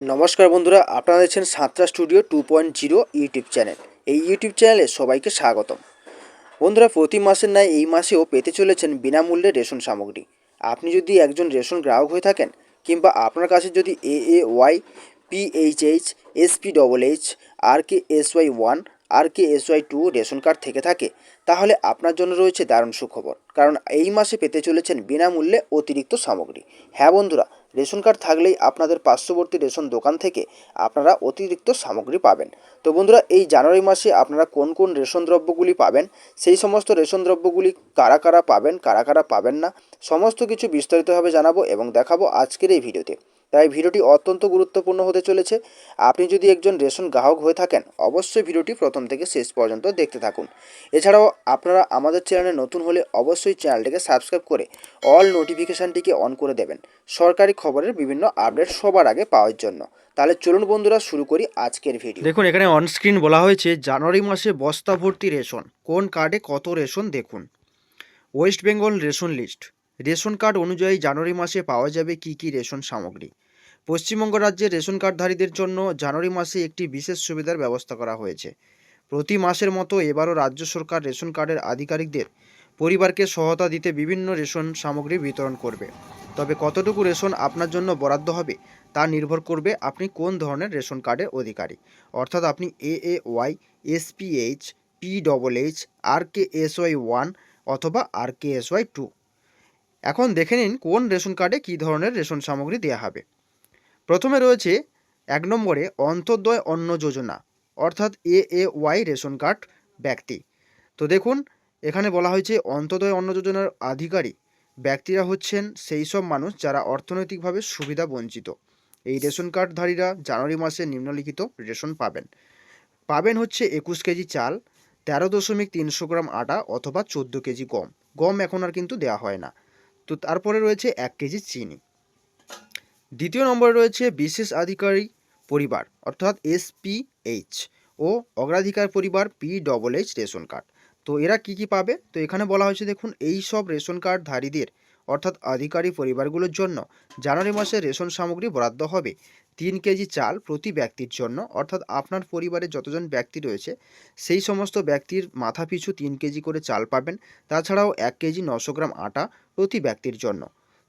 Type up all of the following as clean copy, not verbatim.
নমস্কার বন্ধুরা, আপনারা দেখছেন সাঁতরা স্টুডিও 2.0 ইউটিউব চ্যানেল। এই ইউটিউব চ্যানেলে সবাইকে স্বাগতম। বন্ধুরা, প্রতি মাসের ন্যায় এই মাসেও পেতে চলেছেন বিনামূল্যে রেশন সামগ্রী। আপনি যদি একজন রেশন গ্রাহক হয়ে থাকেন কিংবা আপনার কাছে যদি AAY, PHH, SPHH, RKSY1, RKSY2 ration card থেকে থাকে, তাহলে আপনার জন্য রয়েছে দারুণ সুখবর, কারণ এই মাসে পেতে চলেছেন বিনামূল্যে অতিরিক্ত সামগ্রী। হ্যাঁ বন্ধুরা, রেশন কার্ড থাকলেই আপনাদের পার্শ্ববর্তী রেশন দোকান থেকে আপনারা অতিরিক্ত সামগ্রী পাবেন। তো বন্ধুরা, এই জানুয়ারি মাসে আপনারা কোন কোন রেশন দ্রব্যগুলি পাবেন, সেই সমস্ত রেশন দ্রব্যগুলি কারা কারা পাবেন, কারা কারা পাবেন না, সমস্ত কিছু বিস্তারিতভাবে জানাবো এবং দেখাবো আজকের এই ভিডিওতে। তাই ভিডিওটি অত্যন্ত গুরুত্বপূর্ণ হতে চলেছে। আপনি যদি একজন রেশন গ্রাহক হয়ে থাকেন, অবশ্যই ভিডিওটি প্রথম থেকে শেষ পর্যন্ত দেখতে থাকুন। এছাড়াও আপনারা আমাদের চ্যানেলে নতুন হলে অবশ্যই চ্যানেলটিকে সাবস্ক্রাইব করে অল নোটিফিকেশানটিকে অন করে দেবেন সরকারি খবরের বিভিন্ন আপডেট সবার আগে পাওয়ার জন্য। তাহলে চলুন বন্ধুরা, শুরু করি আজকের ভিডিও। দেখুন, এখানে অনস্ক্রিন বলা হয়েছে জানুয়ারি মাসে বস্তা ভর্তি রেশন, কোন কার্ডে কত রেশন দেখুন। West Bengal ration list. Ration card অনুযায়ী জানুয়ারি মাসে পাওয়া যাবে কি কি রেশন সামগ্রী। পশ্চিমবঙ্গ রাজ্যের রেশন কার্ডধারীদের জন্য জানুয়ারি মাসে একটি বিশেষ সুবিধার ব্যবস্থা করা হয়েছে। প্রতি মাসের মতো এবারও রাজ্য সরকার রেশন কার্ডের আধিকারিকদের পরিবারকে সহায়তা দিতে বিভিন্ন রেশন সামগ্রী বিতরণ করবে। তবে কতটুকু রেশন আপনার জন্য বরাদ্দ হবে তা নির্ভর করবে আপনি কোন ধরনের রেশন কার্ডের অধিকারী, অর্থাৎ আপনি AAY, SPH, PHH, RKSY1 অথবা RKSY2। এখন দেখে নিন কোন রেশন কার্ডে কী ধরনের রেশন সামগ্রী দেওয়া হবে। প্রথমে রয়েছে 1 নম্বরে অন্তর্দয় অন্ন যোজনা, অর্থাৎ AAY রেশন কার্ড ব্যক্তি। তো দেখুন, এখানে বলা হয়েছে অন্তর্দয় অন্ন যোজনার আধিকারিক ব্যক্তিরা হচ্ছেন সেই সব মানুষ যারা অর্থনৈতিকভাবে সুবিধা বঞ্চিত। এই রেশন কার্ডধারীরা জানুয়ারি মাসে নিম্নলিখিত রেশন পাবেন হচ্ছে 21 কেজি চাল, 13.300 গ্রাম আটা অথবা 14 কেজি গম। গম এখন আর কিন্তু দেওয়া হয় না। তো তারপরে রয়েছে 1 কেজি চিনি। দ্বিতীয় নম্বরে রয়েছে বিশেষ আধিকারিক পরিবার, অর্থাৎ SPH ও অগ্রাধিকার পরিবার PHH রেশন কার্ড। তো এরা কি কি পাবে? তো এখানে বলা হয়েছে, দেখুন, এই সব রেশন কার্ডধারীদের অর্থাৎ আধিকারিক পরিবারগুলোর জন্য জানুয়ারি মাসে রেশন সামগ্রী বরাদ্দ হবে 3 কেজি চাল প্রতি ব্যক্তির জন্য, অর্থাৎ আপনার পরিবারে যতজন ব্যক্তি রয়েছে সেই সমস্ত ব্যক্তির মাথাপিছু 3 কেজি করে চাল পাবেন। তাছাড়াও 1 কেজি 900 গ্রাম আটা প্রতি ব্যক্তির জন্য।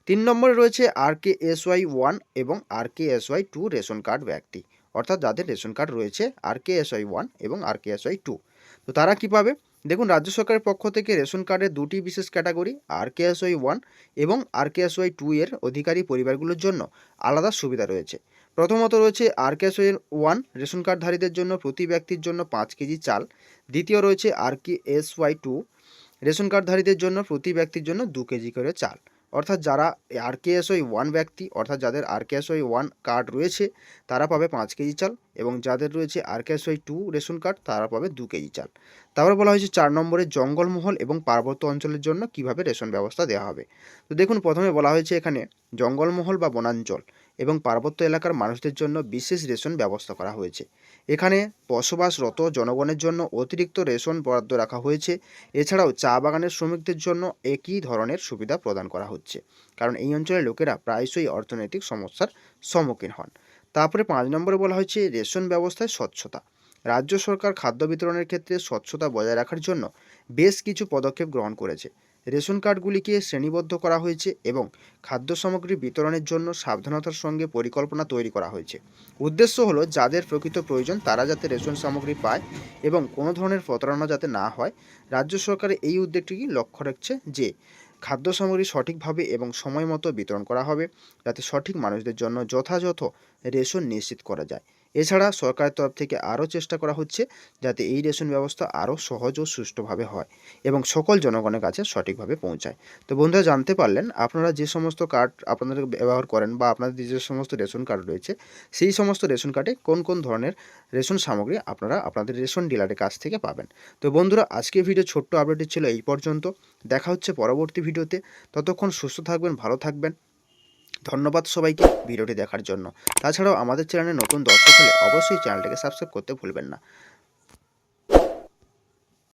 3 নম্বরে রয়েছে RKSY1 এবং RKSY2 রেশন কার্ড ব্যক্তি, অর্থাৎ যাদের রেশন কার্ড রয়েছে RKSY1 এবং RKSY2। তো তারা কি পাবে? দেখুন, রাজ্য সরকারের পক্ষ থেকে রেশন কার্ডের দুটি বিশেষ ক্যাটাগরি RKSY1 এবং RKSY2 এর অধিকারী পরিবারগুলোর জন্য আলাদা সুবিধা রয়েছে। প্রথমত রয়েছে RKSY1 রেশন কার্ডধারীদের জন্য প্রতি ব্যক্তির জন্য 5 কেজি চাল। দ্বিতীয় রয়েছে RKSY2 রেশন কার্ডধারীদের জন্য প্রতি ব্যক্তির জন্য 2 কেজি করে চাল। অর্থাৎ যারা RKSY1 ব্যক্তি, অর্থাৎ যাদের RKSY1 কার্ড রয়েছে তারা পাবে 5 কেজি চাল, এবং যাদের রয়েছে RKSY2 রেশন কার্ড তারা পাবে 2 কেজি চাল। তারপরে বলা হয়েছে 4 নম্বরে জঙ্গলমহল এবং পার্বত্য অঞ্চলের জন্য কিভাবে রেশন ব্যবস্থা দেওয়া হবে। তো দেখুন, প্রথমে বলা হয়েছে এখানে জঙ্গলমহল বা বনাঞ্চল এবং পার্বত্য এলাকার মানুষদের জন্য বিশেষ রেশন ব্যবস্থা করা হয়েছে। এখানে বসবাসরত জনগণের জন্য অতিরিক্ত রেশন বরাদ্দ রাখা হয়েছে। এছাড়াও চা বাগানের শ্রমিকদের জন্য একই ধরনের সুবিধা প্রদান করা হচ্ছে, কারণ এই অঞ্চলের লোকেরা প্রায়শই অর্থনৈতিক সমস্যার সম্মুখীন হন। তারপরে 5 নম্বরে বলা হয়েছে রেশন ব্যবস্থায় স্বচ্ছতা। রাজ্য সরকার খাদ্য বিতরণের ক্ষেত্রে স্বচ্ছতা বজায় রাখার জন্য বেশ কিছু পদক্ষেপ গ্রহণ করেছে। রেশন কার্ডগুলিকে শ্রেণীবদ্ধ করা হয়েছে এবং খাদ্য সামগ্রী বিতরণের জন্য সাবধানতার সঙ্গে পরিকল্পনা তৈরি করা হয়েছে। উদ্দেশ্য হলো যাদের প্রকৃত প্রয়োজন তারা যাতে রেশন সামগ্রী পায় এবং কোনো ধরনের প্রতারণা যাতে না হয়। রাজ্য সরকারের এই উদ্যোগটি লক্ষ্য রাখছে যে খাদ্য সামগ্রী সঠিকভাবে এবং সময় মতো বিতরণ করা হবে, যাতে সঠিক মানুষদের জন্য যথাযথ রেশন নিশ্চিত করা যায়। এছাড়া সরকারের তরফ থেকে আরও চেষ্টা করা হচ্ছে যাতে এই রেশন ব্যবস্থা আরও সহজ ও সুষ্ঠুভাবে হয় এবং সকল জনগণের কাছে সঠিকভাবে পৌঁছায়। তো বন্ধুরা, জানতে পারলেন আপনারা যে সমস্ত কার্ড আপনাদের ব্যবহার করেন বা আপনাদের যে সমস্ত রেশন কার্ড রয়েছে সেই সমস্ত রেশন কার্ডে কোন কোন ধরনের রেশন সামগ্রী আপনারা আপনাদের রেশন ডিলারের কাছ থেকে পাবেন। তো বন্ধুরা, আজকের ভিডিও ছোট্ট আপডেটটি ছিল এই পর্যন্ত। দেখা হচ্ছে পরবর্তী ভিডিওতে। ততক্ষণ সুস্থ থাকবেন, ভালো থাকবেন। ধন্যবাদ সবাইকে ভিডিওটি দেখার জন্য। তাছাড়াও আমাদের চ্যানেলে নতুন দর্শক হলে অবশ্যই চ্যানেলটিকে সাবস্ক্রাইব করতে ভুলবেন না।